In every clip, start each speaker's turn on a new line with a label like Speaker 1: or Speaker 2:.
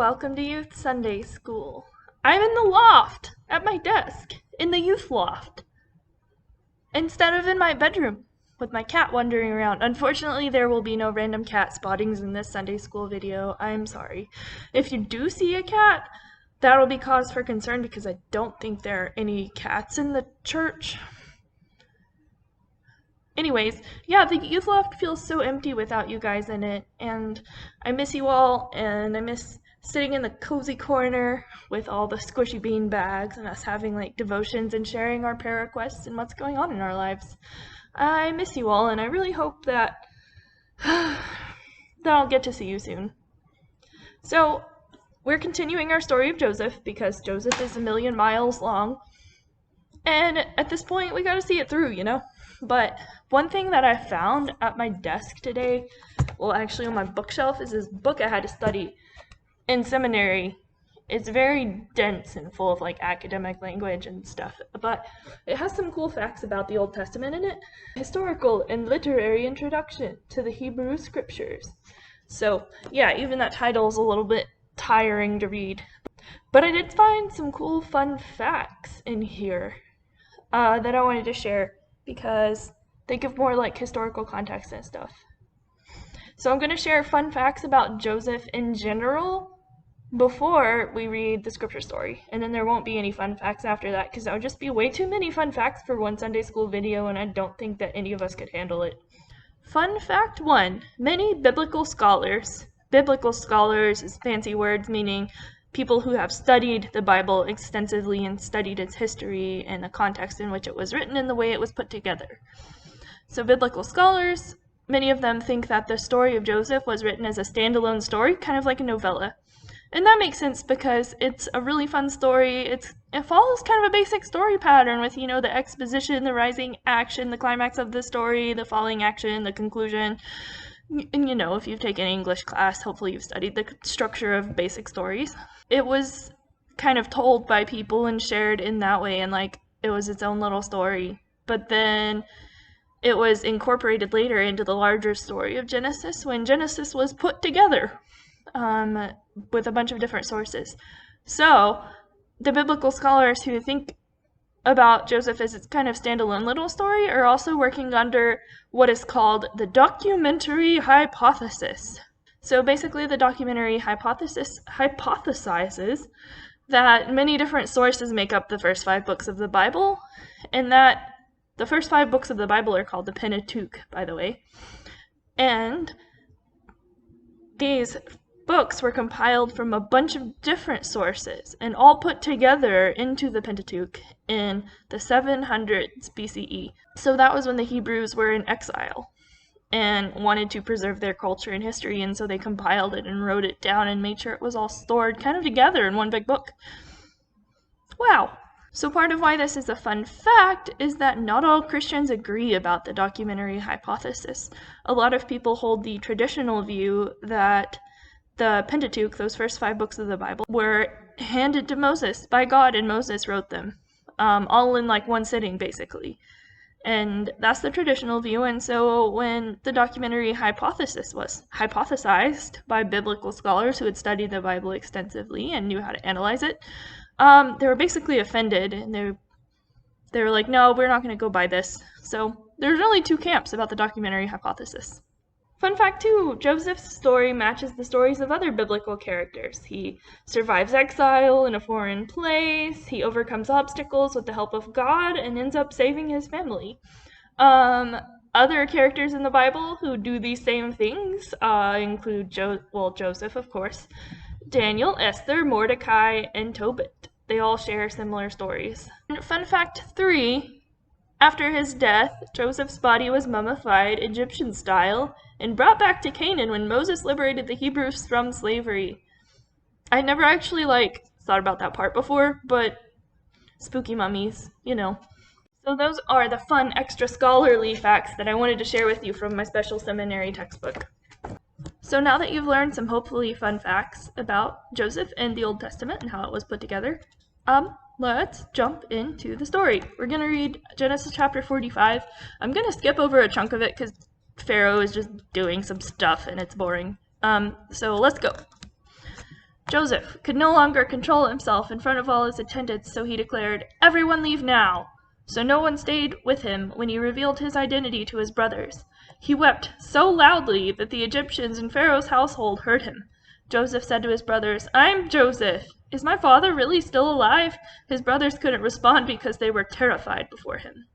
Speaker 1: welcome to Youth Sunday School. I'm in the loft, at my desk, in the youth loft, instead of in my bedroom, with my cat wandering around. Unfortunately, there will be no random cat spottings in this Sunday School video. I'm sorry. If you do see a cat, that'll be cause for concern because I don't think there are any cats in the church. Anyways, yeah, the youth loft feels so empty without you guys in it, and I miss you all, and I miss sitting in the cozy corner with all the squishy bean bags and us having like devotions and sharing our prayer requests and what's going on in our lives. I miss you all, and I really hope that I'll get to see you soon. So, we're continuing our story of Joseph because Joseph is 1,000,000 miles long, and at this point we gotta see it through, you know? But one thing that I found at my desk today, well actually on my bookshelf, is this book I had to study in seminary. It's very dense and full of like academic language and stuff, but it has some cool facts about the Old Testament in it. Historical and literary introduction to the Hebrew scriptures. So yeah, even that title is a little bit tiring to read. But I did find some cool fun facts in here that I wanted to share because they give more like historical context and stuff. So I'm going to share fun facts about Joseph in general before we read the scripture story, and then there won't be any fun facts after that because that would just be way too many fun facts for one Sunday school video, and I don't think that any of us could handle it. Fun fact 1. Many biblical scholars is fancy words meaning people who have studied the Bible extensively and studied its history and the context in which it was written and the way it was put together. So biblical scholars, many of them think that the story of Joseph was written as a standalone story, kind of like a novella. And that makes sense because it's a really fun story. It follows kind of a basic story pattern with, you know, the exposition, the rising action, the climax of the story, the falling action, the conclusion. And you know, if you've taken English class, hopefully you've studied the structure of basic stories. It was kind of told by people and shared in that way, and like it was its own little story. But then it was incorporated later into the larger story of Genesis when Genesis was put together with a bunch of different sources. So the biblical scholars who think about Joseph as its kind of standalone little story are also working under what is called the documentary hypothesis. So basically the documentary hypothesis hypothesizes that many different sources make up the first 5 books of the Bible, and that the first 5 books of the Bible are called the Pentateuch, by the way. And these books were compiled from a bunch of different sources and all put together into the Pentateuch in the 700s BCE. So that was when the Hebrews were in exile and wanted to preserve their culture and history, and so they compiled it and wrote it down and made sure it was all stored kind of together in one big book. Wow. So part of why this is a fun fact is that not all Christians agree about the documentary hypothesis. A lot of people hold the traditional view that the Pentateuch, those first 5 books of the Bible, were handed to Moses by God, and Moses wrote them, all in like one sitting, basically. And that's the traditional view, and so when the documentary hypothesis was hypothesized by biblical scholars who had studied the Bible extensively and knew how to analyze it, they were basically offended, and they were like, no, we're not going to go by this. So there's really 2 camps about the documentary hypothesis. Fun fact 2, Joseph's story matches the stories of other biblical characters. He survives exile in a foreign place, he overcomes obstacles with the help of God, and ends up saving his family. Other characters in the Bible who do these same things include Joseph, of course, Daniel, Esther, Mordecai, and Tobit. They all share similar stories. And fun fact 3, after his death, Joseph's body was mummified Egyptian style and brought back to Canaan when Moses liberated the Hebrews from slavery. I never actually thought about that part before, but spooky mummies, you know. So those are the fun extra scholarly facts that I wanted to share with you from my special seminary textbook. So now that you've learned some hopefully fun facts about Joseph and the Old Testament and how it was put together, let's jump into the story. We're going to read Genesis chapter 45. I'm going to skip over a chunk of it because Pharaoh is just doing some stuff and it's boring. So let's go. Joseph could no longer control himself in front of all his attendants, so he declared, "Everyone leave now!" So no one stayed with him when he revealed his identity to his brothers. He wept so loudly that the Egyptians in Pharaoh's household heard him. Joseph said to his brothers, "I'm Joseph. Is my father really still alive?" His brothers couldn't respond because they were terrified before him.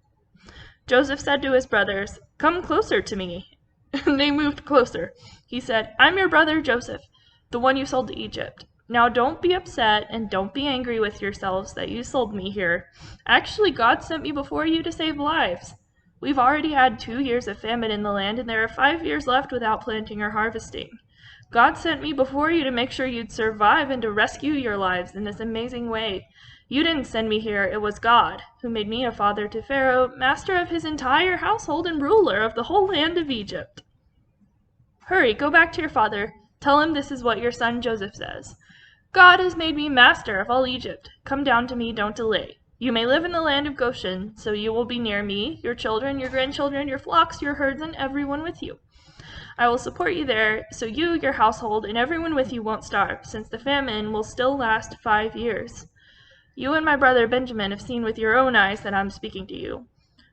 Speaker 1: Joseph said to his brothers, "Come closer to me." And they moved closer. He said, "I'm your brother Joseph, the one you sold to Egypt. Now don't be upset and don't be angry with yourselves that you sold me here. Actually, God sent me before you to save lives. We've already had 2 years of famine in the land, and there are 5 years left without planting or harvesting. God sent me before you to make sure you'd survive and to rescue your lives in this amazing way. You didn't send me here, it was God, who made me a father to Pharaoh, master of his entire household and ruler of the whole land of Egypt. Hurry, go back to your father. Tell him this is what your son Joseph says. God has made me master of all Egypt. Come down to me, don't delay. You may live in the land of Goshen, so you will be near me, your children, your grandchildren, your flocks, your herds, and everyone with you. I will support you there, so you, your household, and everyone with you won't starve, since the famine will still last 5 years. You and my brother Benjamin have seen with your own eyes that I'm speaking to you.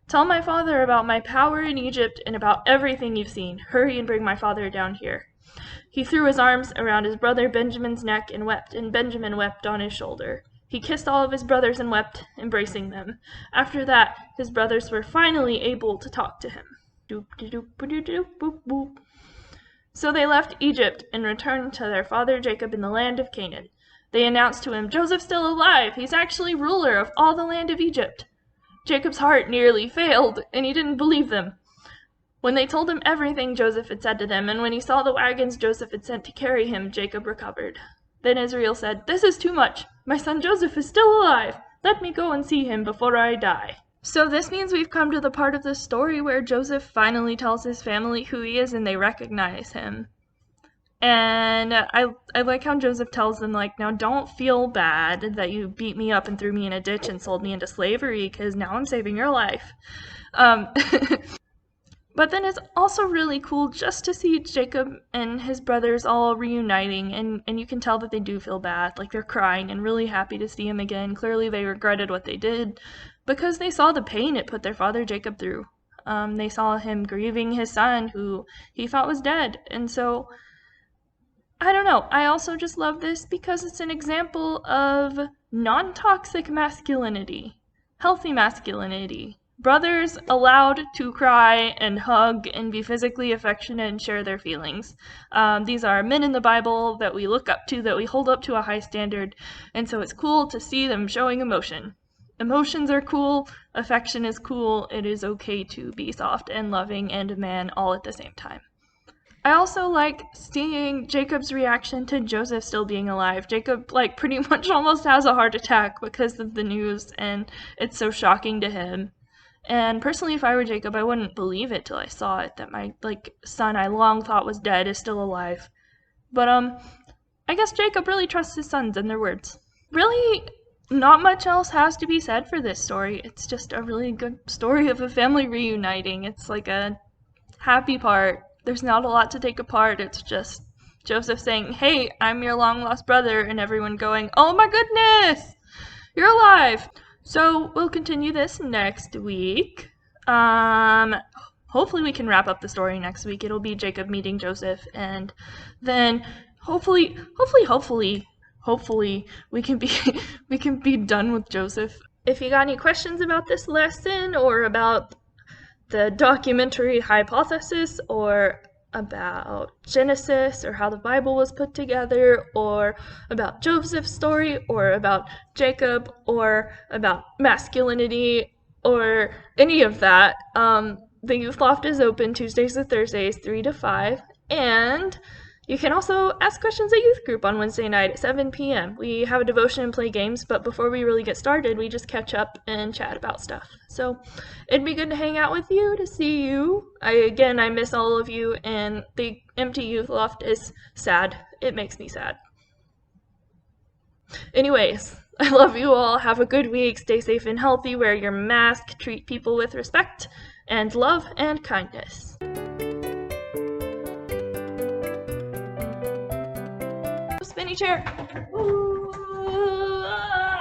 Speaker 1: Tell my father about my power in Egypt and about everything you've seen. Hurry and bring my father down here." He threw his arms around his brother Benjamin's neck and wept, and Benjamin wept on his shoulder. He kissed all of his brothers and wept, embracing them. After that, his brothers were finally able to talk to him. So they left Egypt and returned to their father Jacob in the land of Canaan. They announced to him, "Joseph's still alive. He's actually ruler of all the land of Egypt." Jacob's heart nearly failed, and he didn't believe them. When they told him everything Joseph had said to them, and when he saw the wagons Joseph had sent to carry him, Jacob recovered. Then Israel said, "This is too much. My son Joseph is still alive. Let me go and see him before I die." So this means we've come to the part of the story where Joseph finally tells his family who he is and they recognize him. And I like how Joseph tells them, like, now don't feel bad that you beat me up and threw me in a ditch and sold me into slavery, because now I'm saving your life. But then it's also really cool just to see Jacob and his brothers all reuniting, and you can tell that they do feel bad, like they're crying and really happy to see him again. Clearly they regretted what they did because they saw the pain it put their father Jacob through. They saw him grieving his son who he thought was dead, and so I don't know. I also just love this because it's an example of non-toxic masculinity, healthy masculinity. Brothers allowed to cry and hug and be physically affectionate and share their feelings. These are men in the Bible that we look up to, that we hold up to a high standard, and so it's cool to see them showing emotion. Emotions are cool, affection is cool, it is okay to be soft and loving and a man all at the same time. I also like seeing Jacob's reaction to Joseph still being alive. Jacob, pretty much almost has a heart attack because of the news, and it's so shocking to him. And personally, if I were Jacob, I wouldn't believe it till I saw it, that my, son I long thought was dead is still alive. But, I guess Jacob really trusts his sons and their words. Really, not much else has to be said for this story. It's just a really good story of a family reuniting. It's like a happy part. There's not a lot to take apart. It's just Joseph saying, "Hey, I'm your long-lost brother," and everyone going, "Oh my goodness, you're alive!" So we'll continue this next week. Hopefully we can wrap up the story next week. It'll be Jacob meeting Joseph, and then hopefully we can be done with Joseph. If you got any questions about this lesson or about the documentary hypothesis or about Genesis or how the Bible was put together or about Joseph's story or about Jacob or about masculinity or any of that, the Youth Loft is open Tuesdays to Thursdays 3 to 5, and you can also ask questions at youth group on Wednesday night at 7 p.m. We have a devotion and play games, but before we really get started, we just catch up and chat about stuff. So it'd be good to hang out with you, to see you. I miss all of you, and the empty youth loft is sad. It makes me sad. Anyways, I love you all. Have a good week. Stay safe and healthy. Wear your mask. Treat people with respect and love and kindness. spinny chair. Woo.